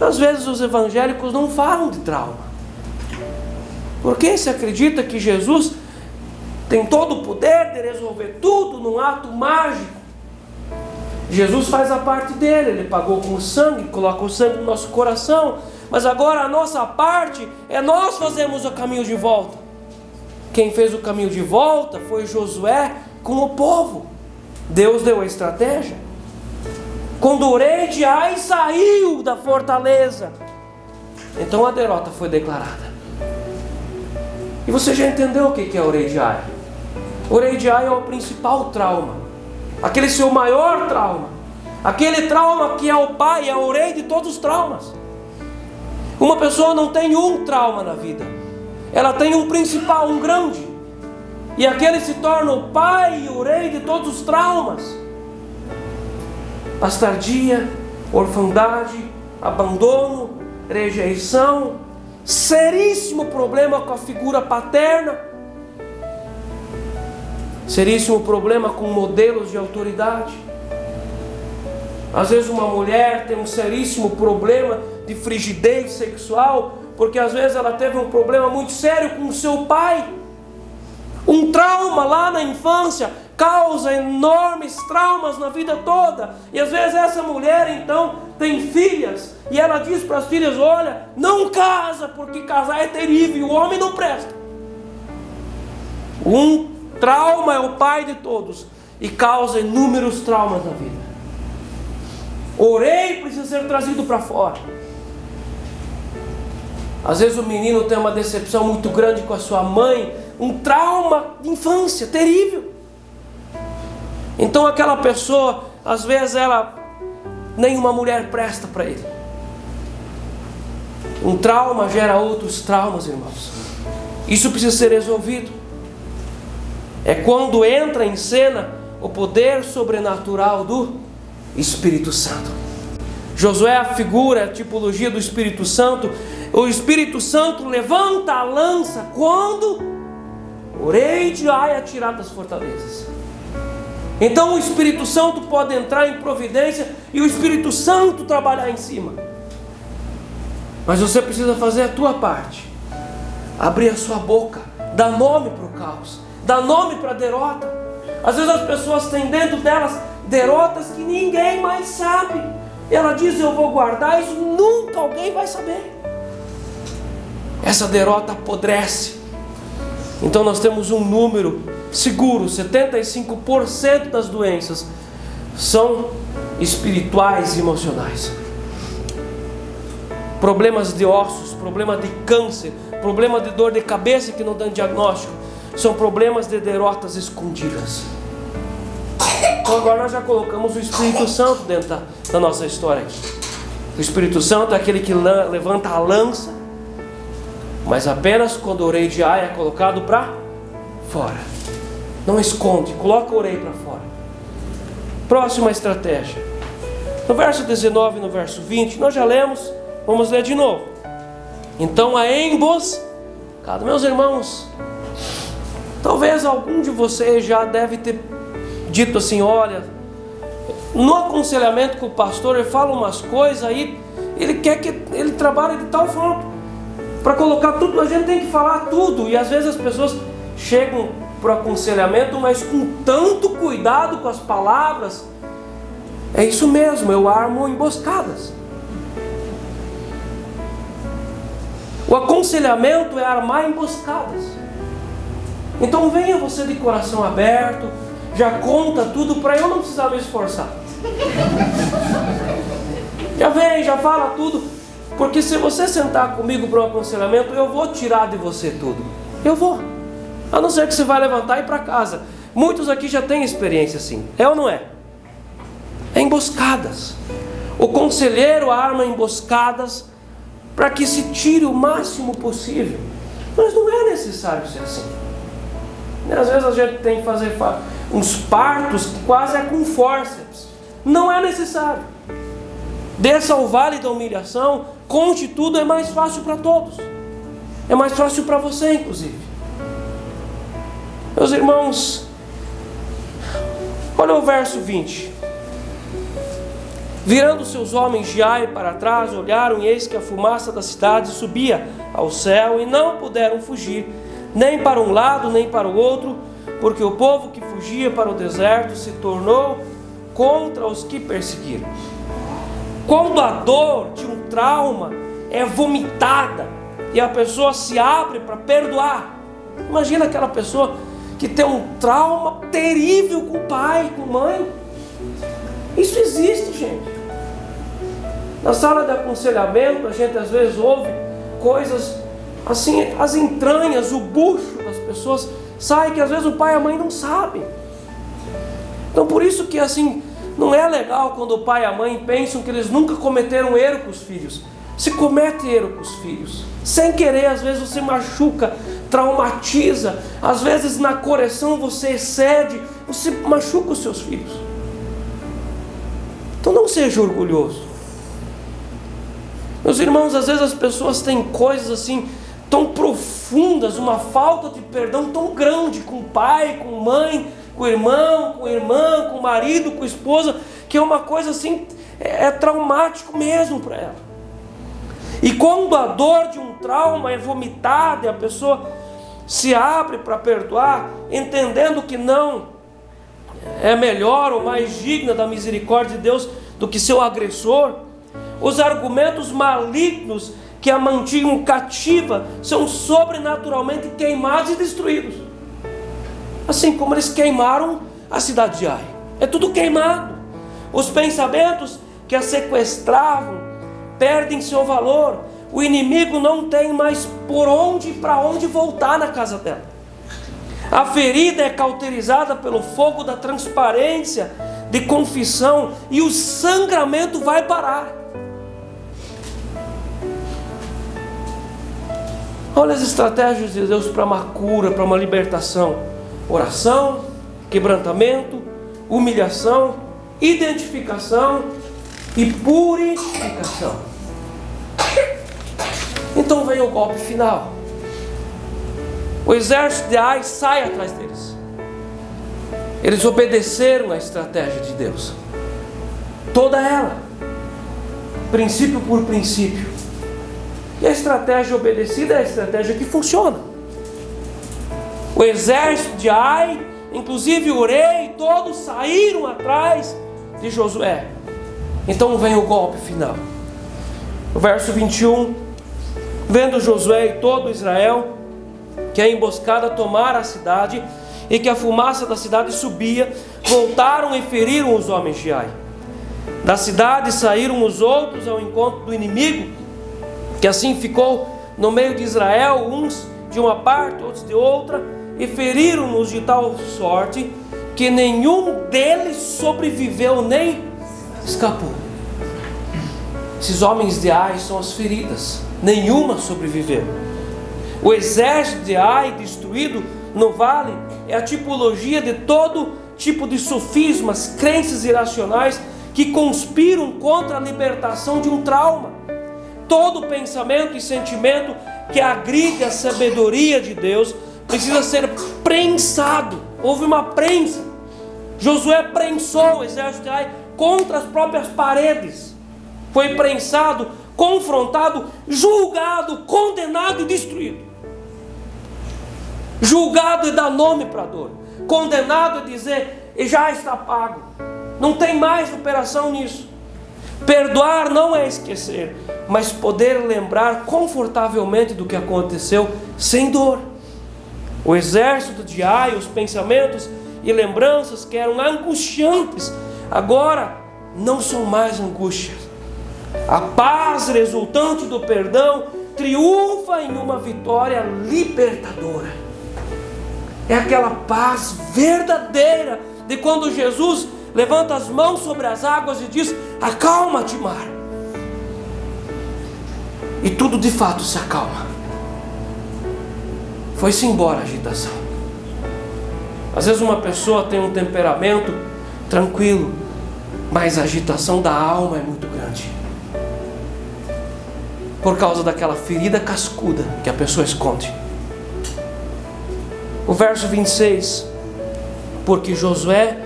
Às vezes os evangélicos não falam de trauma, porque se acredita que Jesus tem todo o poder de resolver tudo num ato mágico. Jesus faz a parte dele, ele pagou com o sangue, coloca o sangue no nosso coração, mas agora a nossa parte é nós fazermos o caminho de volta. quem fez o caminho de volta foi Josué com o povo. Deus deu a estratégia. Quando o rei de Ai saiu da fortaleza, então a derrota foi declarada. E você já entendeu o que é o rei de Ai? O rei de Ai é o principal trauma, aquele seu maior trauma, aquele trauma que é o pai, é o rei de todos os traumas. Uma pessoa não tem um trauma na vida, ela tem um principal, um grande, e aquele se torna o pai e o rei de todos os traumas. Bastardia, orfandade, abandono, rejeição, seríssimo problema com a figura paterna, seríssimo problema com modelos de autoridade. Às vezes uma mulher tem um seríssimo problema de frigidez sexual, porque às vezes ela teve um problema muito sério com o seu pai. Um trauma lá na infância causa enormes traumas na vida toda. E às vezes essa mulher então tem filhas, e ela diz para as filhas: olha, não casa, porque casar é terrível, o homem não presta. Um trauma é o pai de todos e causa inúmeros traumas na vida. O rei precisa ser trazido para fora. Às vezes o menino tem uma decepção muito grande com a sua mãe, um trauma de infância terrível. Então aquela pessoa, às vezes nenhuma mulher presta para ele. Um trauma gera outros traumas, irmãos. Isso precisa ser resolvido. É quando entra em cena o poder sobrenatural do Espírito Santo. Josué é a figura, a tipologia do Espírito Santo. O Espírito Santo levanta a lança quando o rei de Ai é tirado das fortalezas. Então o Espírito Santo pode entrar em providência e o Espírito Santo trabalhar em cima. Mas você precisa fazer a tua parte. Abrir a sua boca, dar nome para o caos, dar nome para a derrota. Às vezes as pessoas têm dentro delas derrotas que ninguém mais sabe. E ela diz: eu vou guardar isso, nunca alguém vai saber. Essa derrota apodrece. Então nós temos um número seguro: 75% das doenças são espirituais e emocionais. Problemas de ossos, problema de câncer, problema de dor de cabeça que não dão diagnóstico, são problemas de derrotas escondidas. Então agora nós já colocamos o Espírito Santo dentro da nossa história aqui. O Espírito Santo é aquele que levanta a lança, mas apenas quando o rei de Ai é colocado para fora. Não esconde, coloca o rei para fora. Próxima estratégia. No verso 19 e no verso 20, nós já lemos, vamos ler de novo. Então a emboscada. Meus irmãos, talvez algum de vocês já deve ter dito assim: olha, no aconselhamento com o pastor ele fala umas coisas aí, ele quer que ele trabalhe de tal forma para colocar tudo, a gente tem que falar tudo. E às vezes as pessoas chegam para o aconselhamento, mas com tanto cuidado com as palavras. É isso mesmo, eu armo emboscadas. O aconselhamento é armar emboscadas. Então venha você de coração aberto, já conta tudo para eu não precisar me esforçar. Já vem, já fala tudo, porque se você sentar comigo para um aconselhamento, eu vou tirar de você tudo. Eu vou, a não ser que você vai levantar e ir para casa. Muitos aqui já têm experiência assim, é ou não é? É emboscadas. O conselheiro arma emboscadas para que se tire o máximo possível. Mas não é necessário ser assim. Às vezes a gente tem que fazer uns partos que quase é com fórceps. Não é necessário. Desça ao vale da humilhação, conte tudo, é mais fácil para todos. É mais fácil para você, inclusive. Meus irmãos, olha o verso 20. Virando seus homens de Ai para trás, olharam e eis que a fumaça da cidade subia ao céu e não puderam fugir, nem para um lado nem para o outro, porque o povo que fugia para o deserto se tornou contra os que perseguiram. Quando a dor de um trauma é vomitada e a pessoa se abre para perdoar, Imagina aquela pessoa que tem um trauma terrível com o pai, com a mãe. Isso existe, gente. Na sala de aconselhamento, a gente às vezes ouve coisas assim, as entranhas, o bucho das pessoas sai que às vezes o pai e a mãe não sabem. Então por isso que assim, não é legal quando o pai e a mãe pensam que eles nunca cometeram erro com os filhos. Se comete erro com os filhos, sem querer, às vezes você machuca, traumatiza, às vezes na correção você excede, você machuca os seus filhos. Então não seja orgulhoso. Meus irmãos, às vezes as pessoas têm coisas assim tão profundas, uma falta de perdão tão grande com o pai, com a mãe, com o irmão, com a irmã, com o marido, com a esposa, que é uma coisa assim, é traumático mesmo para ela. E quando a dor de um trauma é vomitada e a pessoa se abre para perdoar, entendendo que não é melhor ou mais digna da misericórdia de Deus do que seu agressor, os argumentos malignos que a mantinham cativa são sobrenaturalmente queimados e destruídos. Assim como eles queimaram a cidade de Ai. É tudo queimado. Os pensamentos que a sequestravam perdem seu valor. O inimigo não tem mais para onde voltar na casa dela. A ferida é cauterizada pelo fogo da transparência, de confissão, e o sangramento vai parar. Olha as estratégias de Deus para uma cura, para uma libertação: oração, quebrantamento, humilhação, identificação e purificação. Então vem o golpe final. O exército de Ai sai atrás deles. Eles obedeceram a estratégia de Deus, toda ela, princípio por princípio. E a estratégia obedecida é a estratégia que funciona. O exército de Ai, inclusive o rei, todos saíram atrás de Josué. Então vem o golpe final. O verso 21: vendo Josué e todo Israel que a emboscada tomara a cidade e que a fumaça da cidade subia, voltaram e feriram os homens de Ai. Da cidade saíram os outros ao encontro do inimigo, que assim ficou no meio de Israel, uns de uma parte, outros de outra, e feriram-nos de tal sorte que nenhum deles sobreviveu nem escapou. Esses homens de Ai são as feridas, nenhuma sobreviveu. O exército de Ai destruído no vale é a tipologia de todo tipo de sofismas, crenças irracionais que conspiram contra a libertação de um trauma. Todo pensamento e sentimento que agride a sabedoria de Deus precisa ser prensado. Houve uma prensa. Josué prensou o exército de Ai contra as próprias paredes. Foi prensado, confrontado, julgado, condenado e destruído. Julgado é dar nome para a dor. Condenado é dizer, já está pago. Não tem mais operação nisso. Perdoar não é esquecer, mas poder lembrar confortavelmente do que aconteceu sem dor. O exército de Ai, os pensamentos e lembranças que eram angustiantes, agora não são mais angústias. A paz resultante do perdão triunfa em uma vitória libertadora. É aquela paz verdadeira de quando Jesus levanta as mãos sobre as águas e diz: acalma-te, mar. E tudo de fato se acalma. Foi-se embora a agitação. Às vezes uma pessoa tem um temperamento tranquilo, mas a agitação da alma é muito grande, por causa daquela ferida cascuda que a pessoa esconde. O verso 26: porque Josué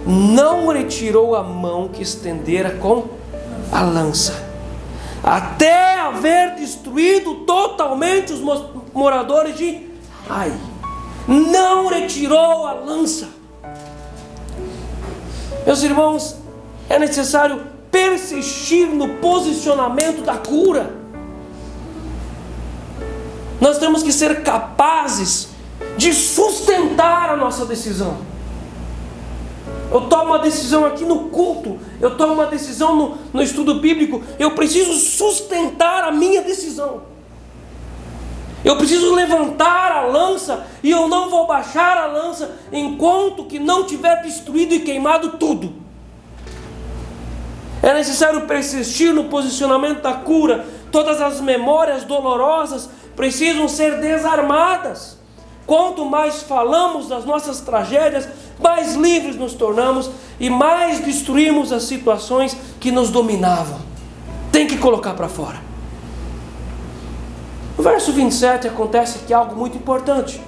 não retirou a mão que estendera com a lança, até haver destruído totalmente os moradores de Ai. Não retirou a lança. Meus irmãos, é necessário persistir no posicionamento da cura. Nós temos que ser capazes de sustentar a nossa decisão. Eu tomo uma decisão aqui no culto, eu tomo uma decisão no estudo bíblico, eu preciso sustentar a minha decisão. Eu preciso levantar a lança e eu não vou baixar a lança enquanto que não tiver destruído e queimado tudo. É necessário persistir no posicionamento da cura. Todas as memórias dolorosas precisam ser desarmadas. Quanto mais falamos das nossas tragédias, mais livres nos tornamos e mais destruímos as situações que nos dominavam. Tem que colocar para fora. No verso 27 acontece aqui algo muito importante: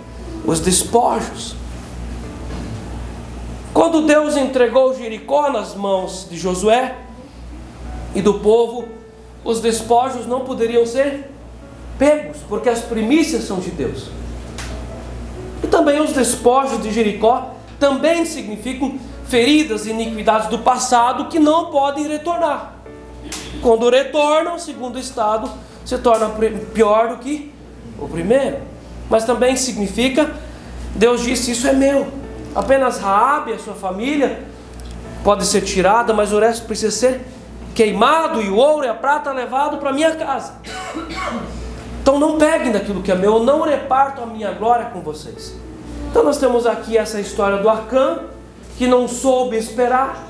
os despojos. Quando Deus entregou Jericó nas mãos de Josué e do povo, os despojos não poderiam ser pegos, porque as primícias são de Deus. E também os despojos de Jericó também significam feridas e iniquidades do passado que não podem retornar. Quando retornam, segundo o Estado, se torna pior do que o primeiro. Mas também significa, Deus disse: isso é meu. Apenas Raabe e a sua família pode ser tirada, mas o resto precisa ser queimado, e o ouro e a prata levado para minha casa. Então não peguem daquilo que é meu, eu não reparto a minha glória com vocês. Então nós temos aqui essa história do Acã, que não soube esperar.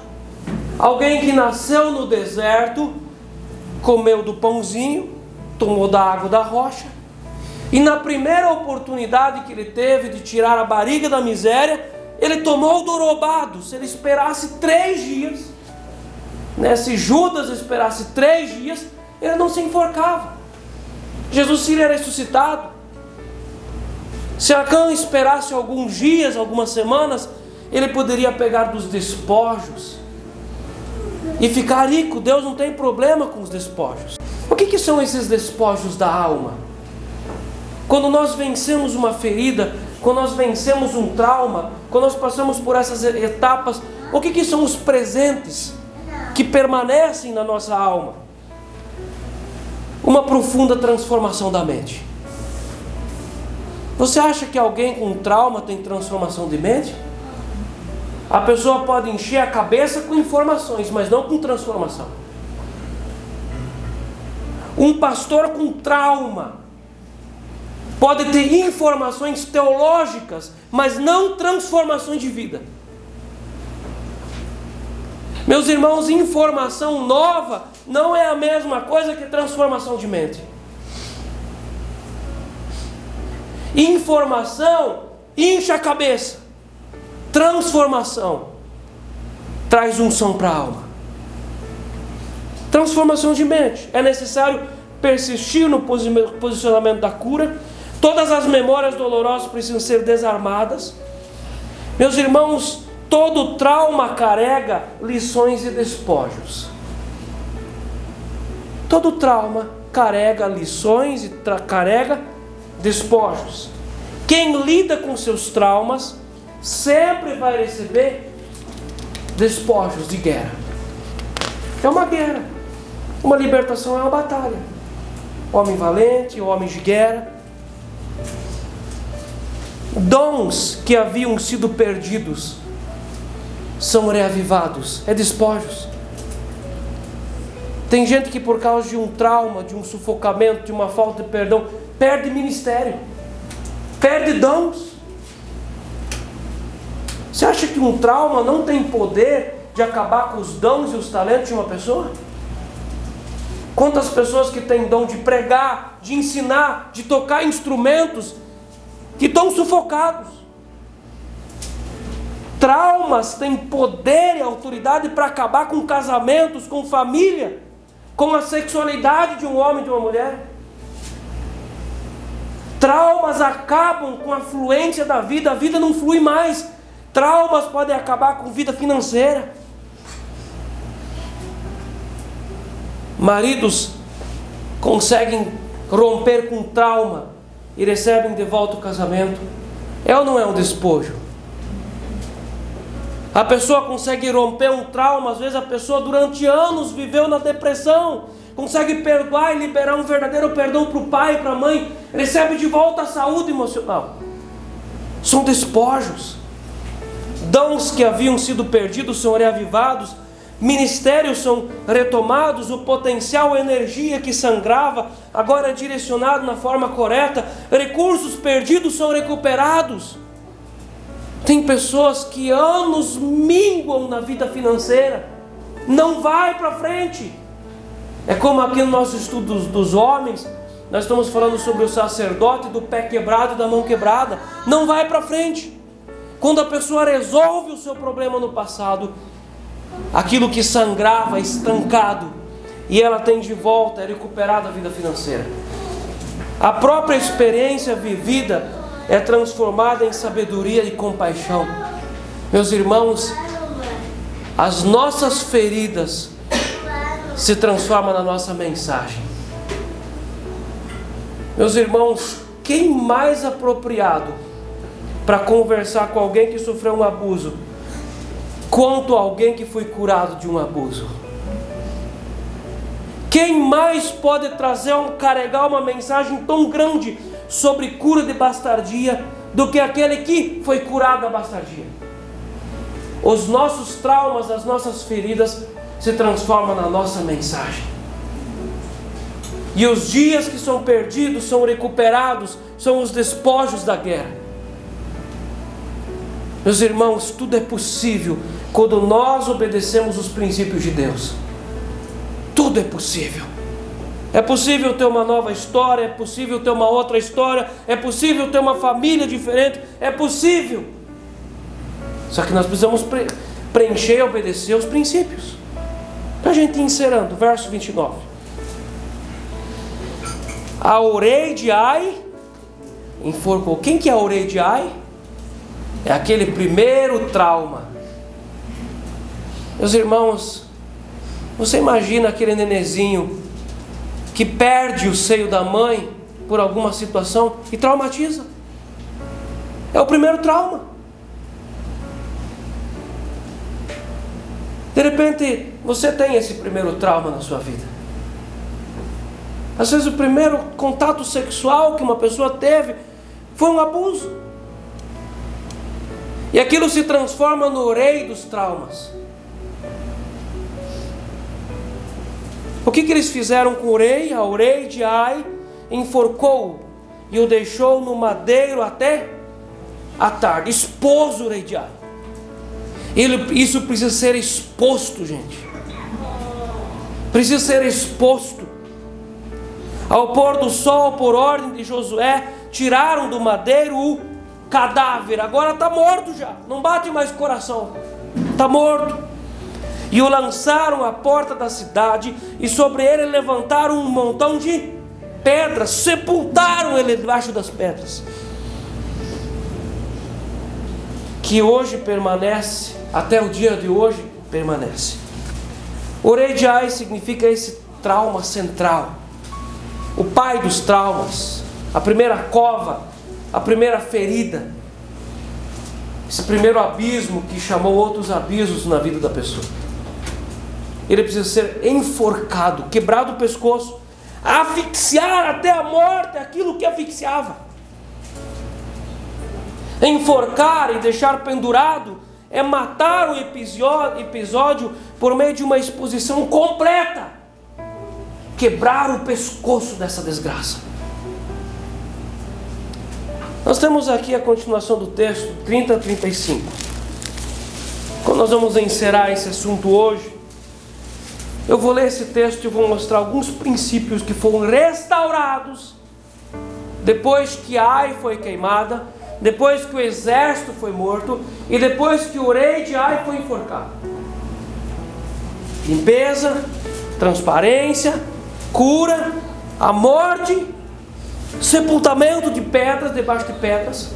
Alguém que nasceu no deserto, comeu do pãozinho, tomou da água da rocha, e na primeira oportunidade que ele teve de tirar a barriga da miséria, ele tomou do roubado. Se ele esperasse 3 dias, se Judas esperasse 3 dias, ele não se enforcava. Jesus seria ressuscitado. Se Acã esperasse alguns dias, algumas semanas, ele poderia pegar dos despojos e ficar rico. Deus não tem problema com os despojos. O que são esses despojos da alma? Quando nós vencemos uma ferida, quando nós vencemos um trauma, quando nós passamos por essas etapas, o que são os presentes que permanecem na nossa alma? Uma profunda transformação da mente. Você acha que alguém com trauma tem transformação de mente? A pessoa pode encher a cabeça com informações, mas não com transformação. Um pastor com trauma pode ter informações teológicas, mas não transformações de vida. Meus irmãos, informação nova não é a mesma coisa que transformação de mente. Informação incha a cabeça. Transformação traz unção para a alma. Transformação de mente. É necessário persistir no posicionamento da cura. Todas as memórias dolorosas precisam ser desarmadas. Meus irmãos, todo trauma carrega lições e despojos. Todo trauma carrega lições e carrega despojos. Quem lida com seus traumas sempre vai receber despojos de guerra. É uma guerra. Uma libertação é uma batalha. Homem valente, homem de guerra. Dons que haviam sido perdidos são reavivados. É despojos. Tem gente que por causa de um trauma, de um sufocamento, de uma falta de perdão, perde ministério, perde dons. Você acha que um trauma não tem poder de acabar com os dons e os talentos de uma pessoa? Quantas pessoas que têm dom de pregar, de ensinar, de tocar instrumentos, que estão sufocados. Traumas têm poder e autoridade para acabar com casamentos, com família, com a sexualidade de um homem e de uma mulher. Traumas acabam com a fluência da vida, a vida não flui mais. Traumas podem acabar com vida financeira. Maridos conseguem romper com trauma e recebem de volta o casamento. É ou não é um despojo? A pessoa consegue romper um trauma. Às vezes a pessoa durante anos viveu na depressão, consegue perdoar e liberar um verdadeiro perdão para o pai e para a mãe, recebe de volta a saúde emocional. são despojos. Dons que haviam sido perdidos são reavivados, ministérios são retomados, o potencial, a energia que sangrava agora é direcionado na forma correta, recursos perdidos são recuperados. Tem pessoas que anos minguam na vida financeira, não vai para frente. É como aqui no nosso estudo dos homens, nós estamos falando sobre o sacerdote do pé quebrado e da mão quebrada, não vai para frente. Quando a pessoa resolve o seu problema no passado, aquilo que sangrava, estancado, e ela tem de volta, é recuperada a vida financeira. A própria experiência vivida é transformada em sabedoria e compaixão. Meus irmãos, as nossas feridas se transformam na nossa mensagem. Meus irmãos, quem mais apropriado para conversar com alguém que sofreu um abuso quanto alguém que foi curado de um abuso? Quem mais pode carregar uma mensagem tão grande sobre cura de bastardia do que aquele que foi curado da bastardia? Os nossos traumas, as nossas feridas se transformam na nossa mensagem. E os dias que são perdidos são recuperados, são os despojos da guerra. Meus irmãos, tudo é possível quando nós obedecemos os princípios de Deus. Tudo é possível. É possível ter uma nova história, é possível ter uma outra história, é possível ter uma família diferente, é possível. Só que nós precisamos preencher e obedecer os princípios. Para a gente ir encerrando, verso 29. A orei de Ai enforcou. Quem que é a orei de Ai? É aquele primeiro trauma. Meus irmãos, você imagina aquele nenenzinho que perde o seio da mãe por alguma situação e traumatiza? É o primeiro trauma. De repente, você tem esse primeiro trauma na sua vida. Às vezes o primeiro contato sexual que uma pessoa teve foi um abuso. E aquilo se transforma no rei dos traumas. O que eles fizeram com o rei? A rei de Ai enforcou e o deixou no madeiro até a tarde. Expôs o rei de Ai. Isso precisa ser exposto, gente. Precisa ser exposto. Ao pôr do sol, por ordem de Josué, tiraram do madeiro o cadáver. Agora está morto já, não bate mais coração, está morto. E o lançaram à porta da cidade, e sobre ele levantaram um montão de pedras, sepultaram ele debaixo das pedras, que hoje permanece, até o dia de hoje permanece. O rei de Ai significa esse trauma central, o pai dos traumas, a primeira cova, a primeira ferida, esse primeiro abismo que chamou outros abismos na vida da pessoa. Ele precisa ser enforcado, quebrado o pescoço, asfixiar até a morte aquilo que asfixiava. Enforcar e deixar pendurado é matar o episódio por meio de uma exposição completa, quebrar o pescoço dessa desgraça. Nós temos aqui a continuação do texto 30 a 35. Quando nós vamos encerrar esse assunto hoje, eu vou ler esse texto e vou mostrar alguns princípios que foram restaurados depois que Ai foi queimada, depois que o exército foi morto e depois que o rei de Ai foi enforcado. Limpeza, transparência, cura, a morte, sepultamento de pedras, debaixo de pedras.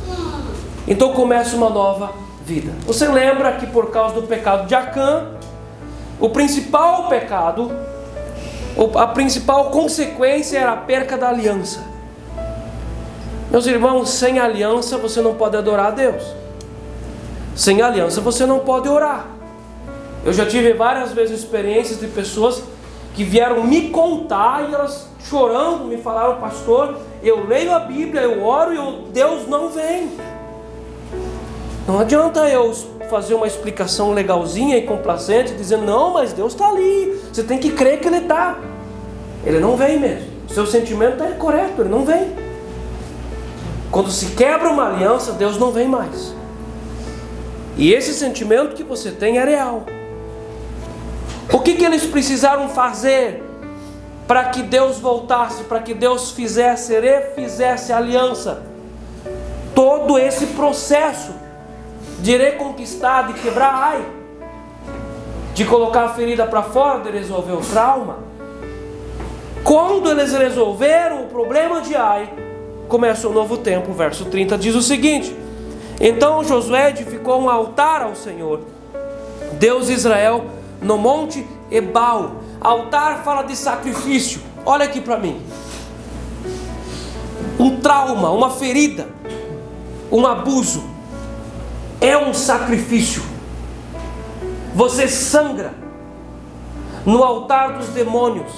Então começa uma nova vida. Você lembra que por causa do pecado de Acã, o principal pecado, a principal consequência era a perca da aliança. Meus irmãos, sem aliança você não pode adorar a Deus. Sem aliança você não pode orar. Eu já tive várias vezes experiências de pessoas que vieram me contar e elas chorando me falaram: pastor, eu leio a Bíblia, eu oro e Deus não vem. Não adianta eu fazer uma explicação legalzinha e complacente, dizendo, não, mas Deus está ali, você tem que crer que Ele está. Ele não vem mesmo. O seu sentimento é correto, Ele não vem. Quando se quebra uma aliança, Deus não vem mais. E esse sentimento que você tem é real. O que eles precisaram fazer para que Deus voltasse, para que Deus refizesse a aliança? Todo esse processo de reconquistar, de quebrar Ai, de colocar a ferida para fora, de resolver o trauma. Quando eles resolveram o problema de Ai, começa um novo tempo. O verso 30 diz o seguinte: então Josué edificou um altar ao Senhor, Deus de Israel, no monte Ebal. Altar fala de sacrifício. Olha aqui para mim. Um trauma, uma ferida, um abuso é um sacrifício. Você sangra no altar dos demônios.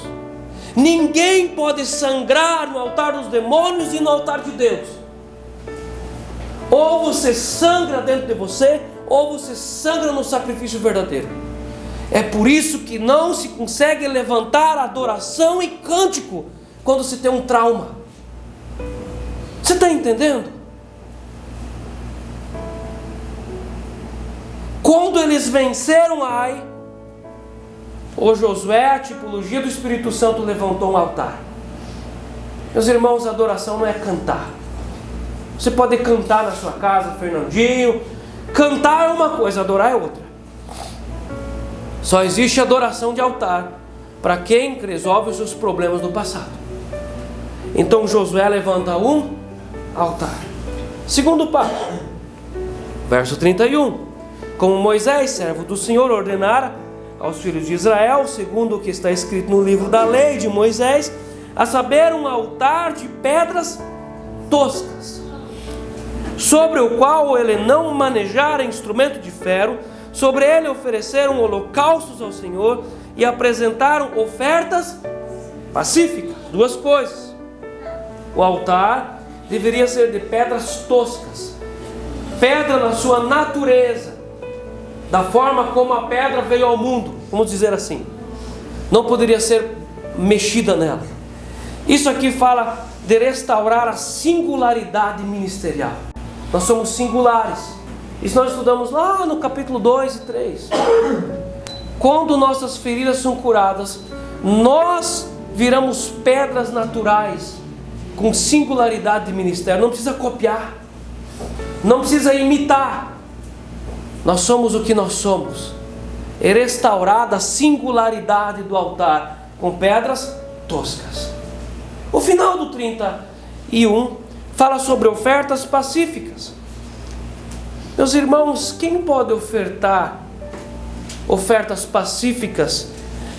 Ninguém pode sangrar no altar dos demônios e no altar de Deus. Ou você sangra dentro de você, ou você sangra no sacrifício verdadeiro. É por isso que não se consegue levantar adoração e cântico quando se tem um trauma. Você está entendendo? Quando eles venceram Ai, o Josué, a tipologia do Espírito Santo, levantou um altar. Meus irmãos, adoração não é cantar. Você pode cantar na sua casa, Fernandinho. Cantar é uma coisa, adorar é outra. Só existe adoração de altar para quem resolve os seus problemas do passado. Então Josué levanta um altar. Segundo passo, verso 31. Como Moisés, servo do Senhor, ordenara aos filhos de Israel, segundo o que está escrito no livro da lei de Moisés, a saber, um altar de pedras toscas, sobre o qual ele não manejara instrumento de ferro. Sobre ele ofereceram holocaustos ao Senhor e apresentaram ofertas pacíficas. Duas coisas: o altar deveria ser de pedras toscas, pedra na sua natureza, da forma como a pedra veio ao mundo, vamos dizer assim. Não poderia ser mexida nela. Isso aqui fala de restaurar a singularidade ministerial. Nós somos singulares. Isso nós estudamos lá no capítulo 2 e 3. Quando nossas feridas são curadas, nós viramos pedras naturais, com singularidade de ministério. Não precisa copiar, não precisa imitar. Nós somos o que nós somos. É restaurada a singularidade do altar com pedras toscas. O final do 31 fala sobre ofertas pacíficas. Meus irmãos, quem pode ofertar ofertas pacíficas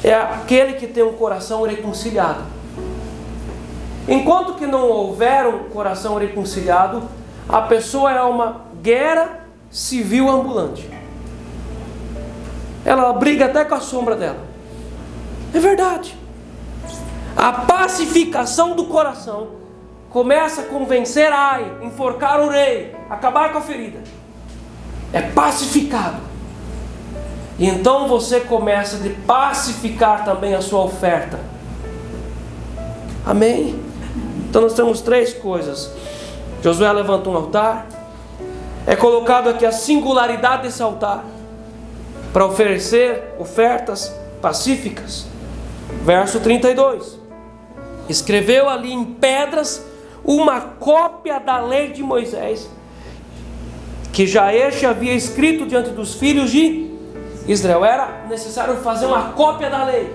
é aquele que tem um coração reconciliado. Enquanto que não houver um coração reconciliado, a pessoa é uma guerra civil ambulante. Ela briga até com a sombra dela. É verdade. A pacificação do coração começa com vencer Ai, enforcar o rei, acabar com a ferida. É pacificado. E então você começa a pacificar também a sua oferta. Amém? Então nós temos três coisas. Josué levanta um altar. É colocado aqui a singularidade desse altar para oferecer ofertas pacíficas. Verso 32. Escreveu ali em pedras uma cópia da lei de Moisés, que já este havia escrito diante dos filhos de Israel. Era necessário fazer uma cópia da lei.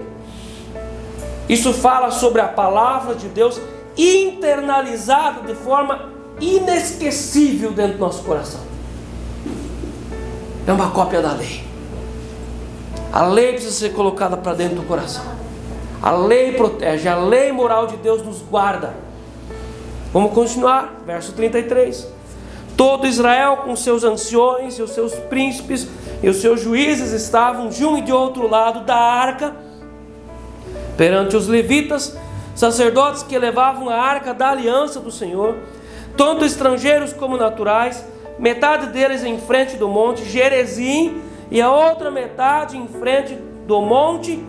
Isso fala sobre a palavra de Deus internalizada de forma inesquecível dentro do nosso coração. É uma cópia da lei. A lei precisa ser colocada para dentro do coração. A lei protege, a lei moral de Deus nos guarda. Vamos continuar, verso 33. Todo Israel com seus anciões e os seus príncipes e os seus juízes estavam de um e de outro lado da arca, perante os levitas, sacerdotes que levavam a arca da aliança do Senhor, tanto estrangeiros como naturais, metade deles em frente do monte Gerizim, e a outra metade em frente do monte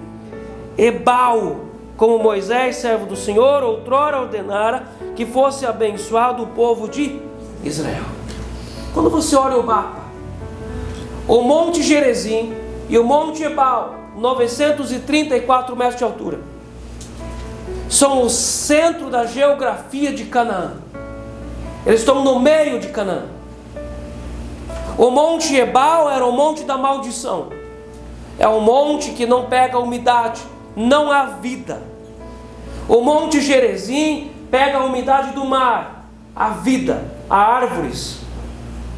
Ebal, como Moisés, servo do Senhor, outrora ordenara que fosse abençoado o povo de Israel. Quando você olha o mapa, o monte Gerizim e o monte Ebal, 934 metros de altura, são o centro da geografia de Canaã. Eles estão no meio de Canaã. O monte Ebal era o monte da maldição. É um monte que não pega umidade, não há vida. O monte Gerizim pega a umidade do mar, a vida, há árvores,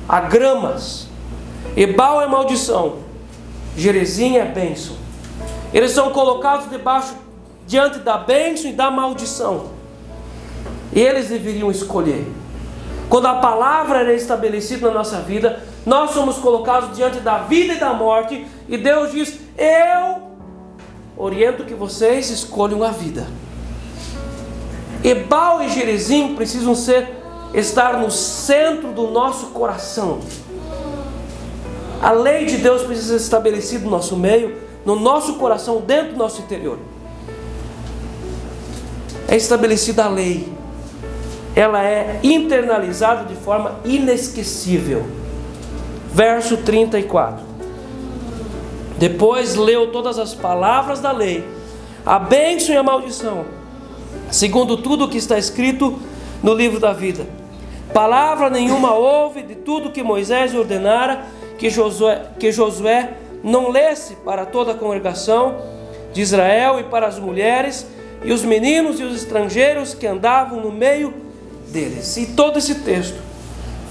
há gramas. Ebal é maldição, Gerizim é bênção. Eles são colocados diante da bênção e da maldição. E eles deveriam escolher. Quando a palavra era estabelecida na nossa vida, nós somos colocados diante da vida e da morte, e Deus diz: eu oriento que vocês escolham a vida. Ebal e Gerizim precisam estar no centro do nosso coração. A lei de Deus precisa ser estabelecida no nosso meio, no nosso coração, dentro do nosso interior. É estabelecida a lei. Ela é internalizada de forma inesquecível. Verso 34. Depois leu todas as palavras da lei, a bênção e a maldição, segundo tudo o que está escrito no livro da vida. Palavra nenhuma houve de tudo que Moisés ordenara que Josué não lesse para toda a congregação de Israel e para as mulheres e os meninos e os estrangeiros que andavam no meio deles. E todo esse texto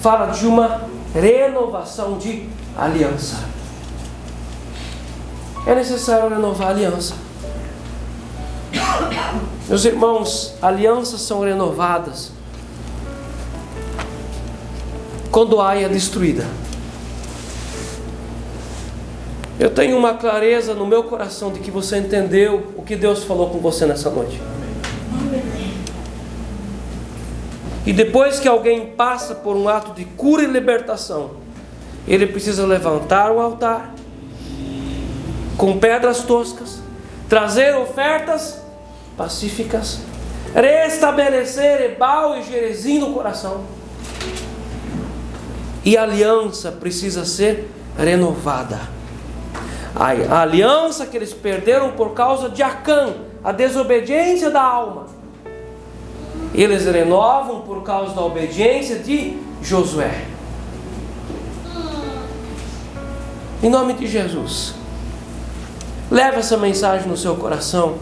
fala de uma renovação de aliança. É necessário renovar a aliança. Meus irmãos, alianças são renovadas quando a é destruída. Eu tenho uma clareza no meu coração de que você entendeu o que Deus falou com você nessa noite. E depois que alguém passa por um ato de cura e libertação, ele precisa levantar um altar com pedras toscas, trazer ofertas pacíficas, restabelecer Ebal e Gerizim no coração. E a aliança precisa ser renovada. A aliança que eles perderam por causa de Acã, a desobediência da alma, eles renovam por causa da obediência de Josué. Em nome de Jesus, leve essa mensagem no seu coração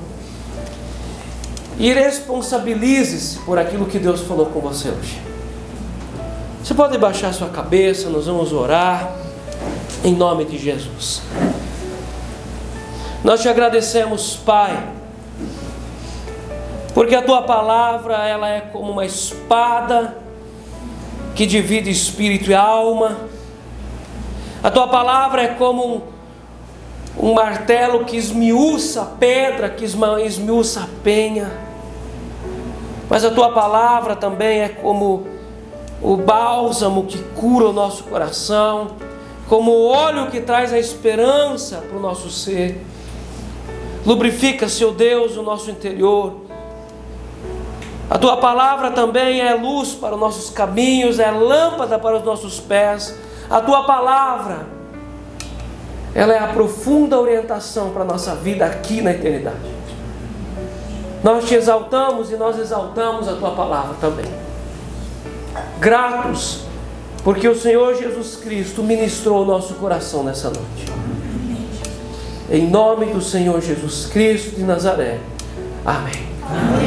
e responsabilize-se por aquilo que Deus falou com você hoje. Você pode baixar sua cabeça, nós vamos orar em nome de Jesus. Nós te agradecemos, Pai, porque a Tua palavra, ela é como uma espada que divide espírito e alma. A Tua palavra é como um martelo que esmiuça a pedra, que esmiuça a penha. Mas a Tua palavra também é como o bálsamo que cura o nosso coração, como o óleo que traz a esperança para o nosso ser. Lubrifica, Seu Deus, o nosso interior. A Tua palavra também é luz para os nossos caminhos, é lâmpada para os nossos pés. A Tua palavra, ela é a profunda orientação para a nossa vida aqui na eternidade. Nós Te exaltamos e nós exaltamos a Tua palavra também. Gratos, porque o Senhor Jesus Cristo ministrou o nosso coração nessa noite. Em nome do Senhor Jesus Cristo de Nazaré. Amém.